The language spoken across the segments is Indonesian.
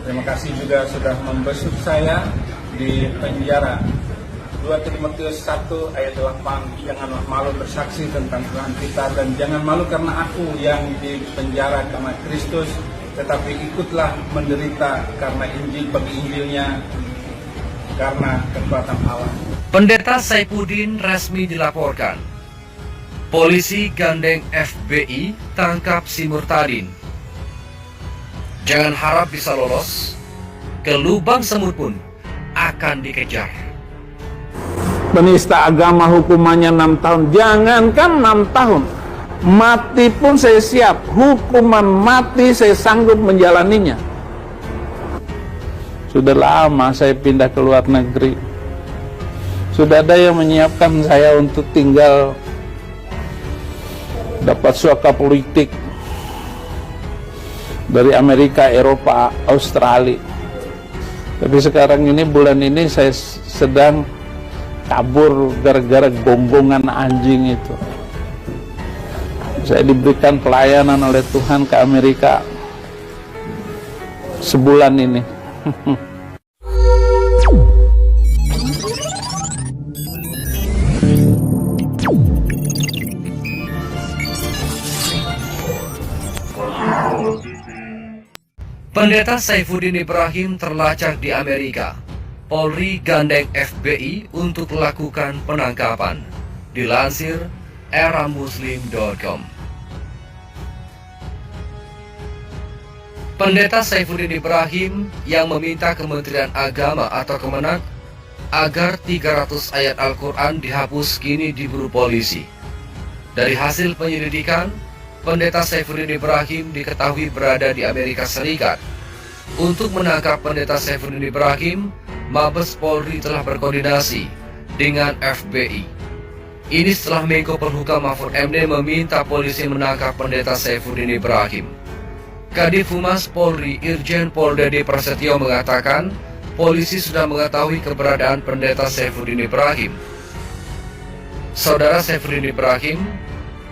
Terima kasih juga sudah membesuk saya di penjara. 2 Timotius 1 ayat 8, janganlah malu bersaksi tentang Tuhan kita, dan jangan malu karena aku yang dipenjara karena Kristus, tetapi ikutlah menderita karena Injil, bagi Injilnya, karena kekuatan Allah. Pendeta Saifuddin resmi dilaporkan. Polisi gandeng FBI tangkap si Murtadin. Jangan harap bisa lolos, ke lubang semut pun akan dikejar. Penista agama hukumannya 6 tahun. Jangankan 6 tahun, mati pun saya siap. Hukuman mati saya sanggup menjalaninya. Sudah lama saya pindah ke luar negeri. Sudah ada yang menyiapkan saya untuk tinggal dapat suaka politik dari Amerika, Eropa, Australia. Tapi sekarang ini, bulan ini saya sedang kabur gara-gara gonggongan anjing itu. Saya diberikan pelayanan oleh Tuhan ke Amerika sebulan ini. Pendeta Saifuddin Ibrahim terlacak di Amerika. Polri gandeng FBI untuk melakukan penangkapan. Dilansir eramuslim.com. Pendeta Saifuddin Ibrahim yang meminta Kementerian Agama atau Kemenak agar 300 ayat Al-Quran dihapus kini diburu polisi. Dari hasil penyelidikan, Pendeta Saifuddin Ibrahim diketahui berada di Amerika Serikat. Untuk menangkap Pendeta Saifuddin Ibrahim, Mabes Polri telah berkoordinasi dengan FBI. Ini setelah Menko Polhukam Mahfud MD meminta polisi menangkap Pendeta Saifuddin Ibrahim. Kadif Humas Polri Irjen Pol Dede Prasetyo mengatakan, polisi sudah mengetahui keberadaan Pendeta Saifuddin Ibrahim. Saudara Saifuddin Ibrahim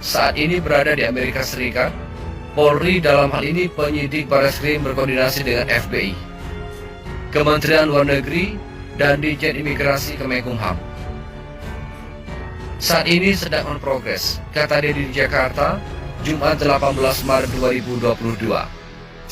saat ini berada di Amerika Serikat. Polri, dalam hal ini penyidik Barreskrim, berkoordinasi dengan FBI, Kementerian Luar Negeri, dan Ditjen Imigrasi Kemenkumham. Saat ini sedang on progress, kata Dedi di Jakarta, Jumat 18 Maret 2022.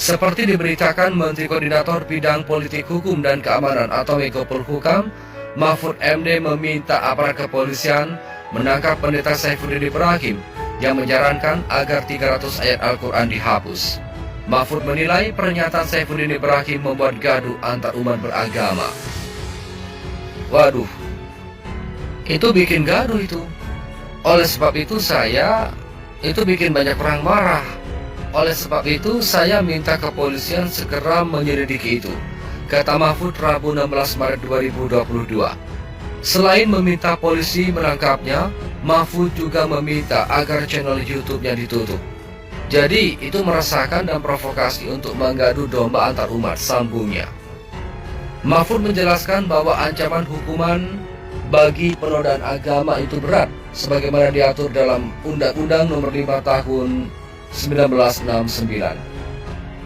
Seperti diberitakan Menteri Koordinator Bidang Politik Hukum dan Keamanan atau Menko Polhukam, Mahfud MD meminta aparat kepolisian menangkap Pendeta Saifuddin Ibrahim yang menyarankan agar 300 ayat Al-Quran dihapus. Mahfud menilai pernyataan Saifuddin Ibrahim membuat gaduh antar umat beragama. Waduh, itu bikin gaduh itu. Oleh sebab itu itu bikin banyak orang marah. Oleh sebab itu saya minta kepolisian segera menyelidiki itu, kata Mahfud Rabu 16 Maret 2022. Selain meminta polisi menangkapnya, Mahfud juga meminta agar channel YouTube-nya ditutup. Jadi itu meresahkan dan provokasi untuk menggaduh domba antar umat, sambungnya. Mahfud menjelaskan bahwa ancaman hukuman bagi penodaan agama itu berat, sebagaimana diatur dalam Undang-Undang Nomor 5 Tahun 1969.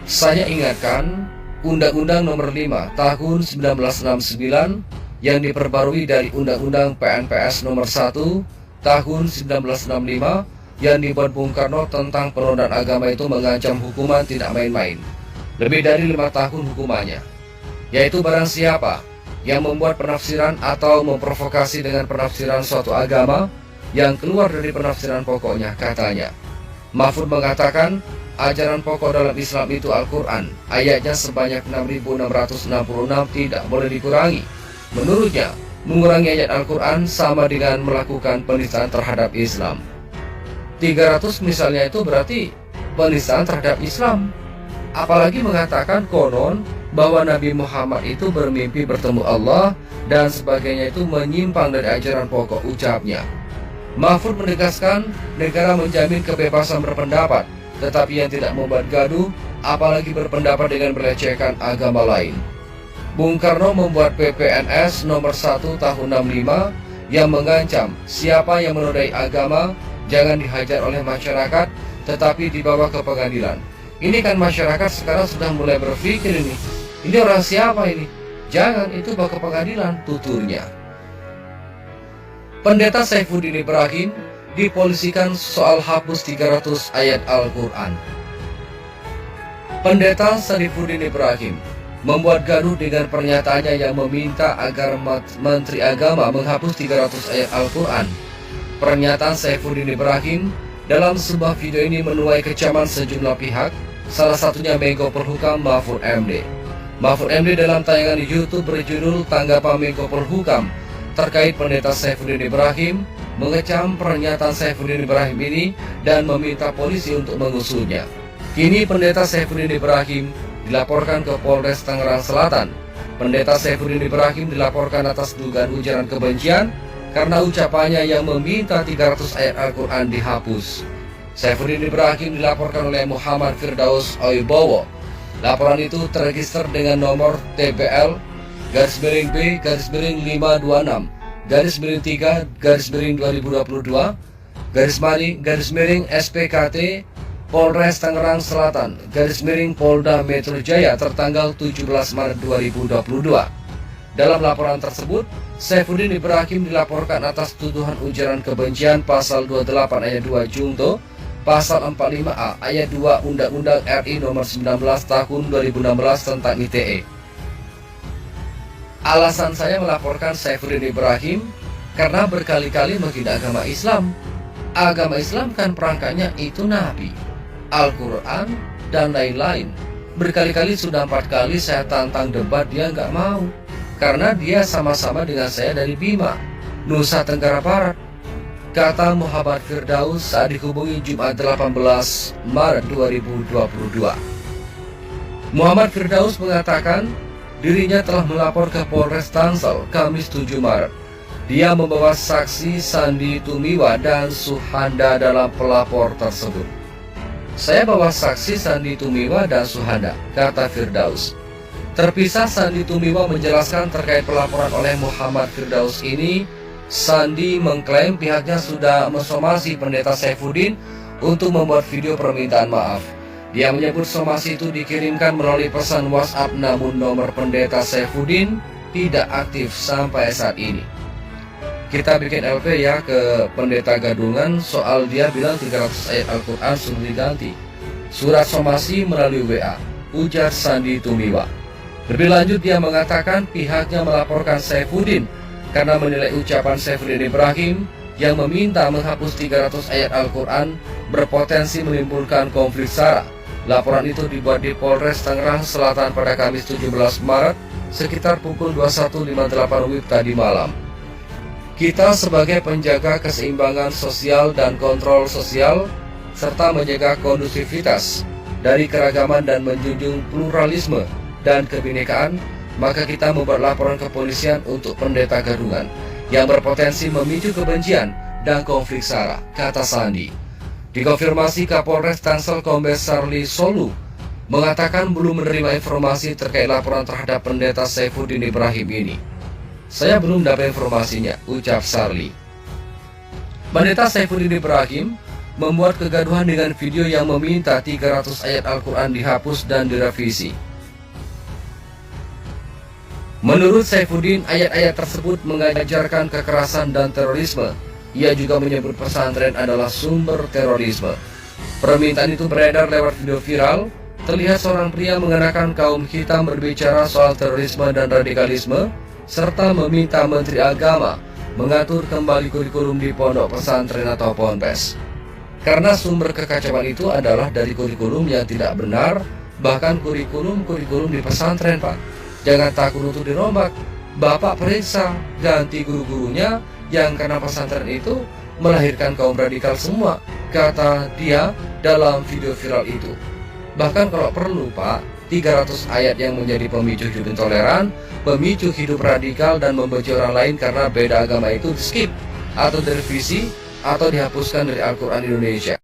Saya ingatkan, Undang-Undang Nomor 5 Tahun 1969 yang diperbarui dari Undang-Undang PNPS Nomor 1 Tahun 1965 yang dibuat Bung Karno tentang penodaan agama itu mengancam hukuman tidak main-main, lebih dari 5 tahun hukumannya, yaitu barang siapa yang membuat penafsiran atau memprovokasi dengan penafsiran suatu agama yang keluar dari penafsiran pokoknya, katanya. Mahfud mengatakan ajaran pokok dalam Islam itu Al-Quran, ayatnya sebanyak 6.666 tidak boleh dikurangi. Menurutnya, mengurangi ayat Al-Quran sama dengan melakukan penistaan terhadap Islam. 300 misalnya itu berarti penistaan terhadap Islam. Apalagi mengatakan konon bahwa Nabi Muhammad itu bermimpi bertemu Allah dan sebagainya, itu menyimpang dari ajaran pokok, ucapnya. Mahfud menegaskan negara menjamin kebebasan berpendapat, tetapi yang tidak membuat gaduh, apalagi berpendapat dengan melecehkan agama lain. Bung Karno membuat PPNS nomor 1 tahun 65 yang mengancam siapa yang menodai agama jangan dihajar oleh masyarakat, tetapi dibawa ke pengadilan. Ini kan masyarakat sekarang sudah mulai berpikir ini, Ini orang siapa ini? Jangan, itu bawa ke pengadilan, tuturnya. Pendeta Saifuddin Ibrahim dipolisikan soal hapus 300 ayat Al-Quran. Pendeta Saifuddin Ibrahim membuat gaduh dengan pernyataannya yang meminta agar Menteri Agama menghapus 300 ayat Al-Quran. Pernyataan Saifuddin Ibrahim dalam sebuah video ini menuai kecaman sejumlah pihak, salah satunya Menko Polhukam Mahfud MD. Mahfud MD dalam tayangan di YouTube berjudul Tanggapan Menko Polhukam terkait pendeta Saifuddin Ibrahim mengecam pernyataan Saifuddin Ibrahim ini dan meminta polisi untuk mengusutnya. Kini pendeta Saifuddin Ibrahim dilaporkan ke Polres Tangerang Selatan. Pendeta Saifuddin Ibrahim dilaporkan atas dugaan ujaran kebencian karena ucapannya yang meminta 300 ayat Al-Quran dihapus. Saifuddin Ibrahim dilaporkan oleh Muhammad Firdaus Oibowo. Laporan itu terregister dengan nomor TPL B-526-3-3-2022 SPKT Polres Tangerang Selatan Polda Metro Jaya tertanggal 17 Maret 2022. Dalam laporan tersebut, Saifuddin Ibrahim dilaporkan atas tuduhan ujaran kebencian pasal 28 ayat 2 Junto, pasal 45A ayat 2 Undang-Undang RI nomor 19 tahun 2016 tentang ITE. Alasan saya melaporkan Saifuddin Ibrahim karena berkali-kali menghina agama Islam. Agama Islam kan perangkatnya itu Nabi, Al-Quran, dan lain-lain. Berkali-kali, sudah 4 kali saya tantang debat, dia nggak mau. Karena dia sama-sama dengan saya dari Bima, Nusa Tenggara Barat. Kata Muhammad Firdaus saat dihubungi Jumat 18 Maret 2022. Muhammad Firdaus mengatakan dirinya telah melapor ke Polres Tangsel Kamis 7 Maret. Dia membawa saksi Sandi Tumiwa dan Suhanda dalam pelapor tersebut. Saya bawa saksi Sandi Tumiwa dan Suhanda, kata Firdaus. Terpisah, Sandi Tumiwa menjelaskan terkait pelaporan oleh Muhammad Firdaus ini. Sandi mengklaim pihaknya sudah mensomasi pendeta Saifuddin untuk membuat video permintaan maaf. Dia menyebut somasi itu dikirimkan melalui pesan WhatsApp, namun nomor pendeta Saifuddin tidak aktif sampai saat ini. Kita bikin LP ya ke pendeta gadungan soal dia bilang 300 ayat Al-Quran sudah diganti. Surat somasi melalui WA, ujar Sandi Tumiwa. Lebih lanjut, dia mengatakan pihaknya melaporkan Saifuddin karena menilai ucapan Saifuddin Ibrahim yang meminta menghapus 300 ayat Al-Quran berpotensi menimbulkan konflik sara. Laporan itu dibuat di Polres Tangerang Selatan pada Kamis 17 Maret sekitar pukul 21.58 WIB tadi malam. Kita sebagai penjaga keseimbangan sosial dan kontrol sosial serta menjaga kondusivitas dari keragaman dan menjunjung pluralisme dan kebinekaan, maka kita membuat laporan kepolisian untuk pendeta gadungan yang berpotensi memicu kebencian dan konflik sara, kata Sandi. Dikonfirmasi Kapolres Tangsel Kombes Sarli Solu mengatakan belum menerima informasi terkait laporan terhadap pendeta Saifuddin Ibrahim ini. Saya belum dapat informasinya, ucap Sarli. Pendeta Saifuddin Ibrahim membuat kegaduhan dengan video yang meminta 300 ayat Al-Quran dihapus dan direvisi. Menurut Saifuddin, ayat-ayat tersebut mengajarkan kekerasan dan terorisme. Ia juga menyebut pesantren adalah sumber terorisme. Permintaan itu beredar lewat video viral. Terlihat seorang pria mengenakan kaum hitam berbicara soal terorisme dan radikalisme, serta meminta Menteri Agama mengatur kembali kurikulum di pondok pesantren atau ponpes. Karena sumber kekacauan itu adalah dari kurikulum yang tidak benar, bahkan kurikulum di pesantren, Pak. Jangan takut untuk dirombak. Bapak periksa, ganti guru-gurunya yang karena pesantren itu melahirkan kaum radikal semua, kata dia dalam video viral itu. Bahkan kalau perlu, Pak, 300 ayat yang menjadi pemicu hidup intoleran, pemicu hidup radikal dan membenci orang lain karena beda agama itu di skip atau direvisi atau dihapuskan dari Al-Quran Indonesia.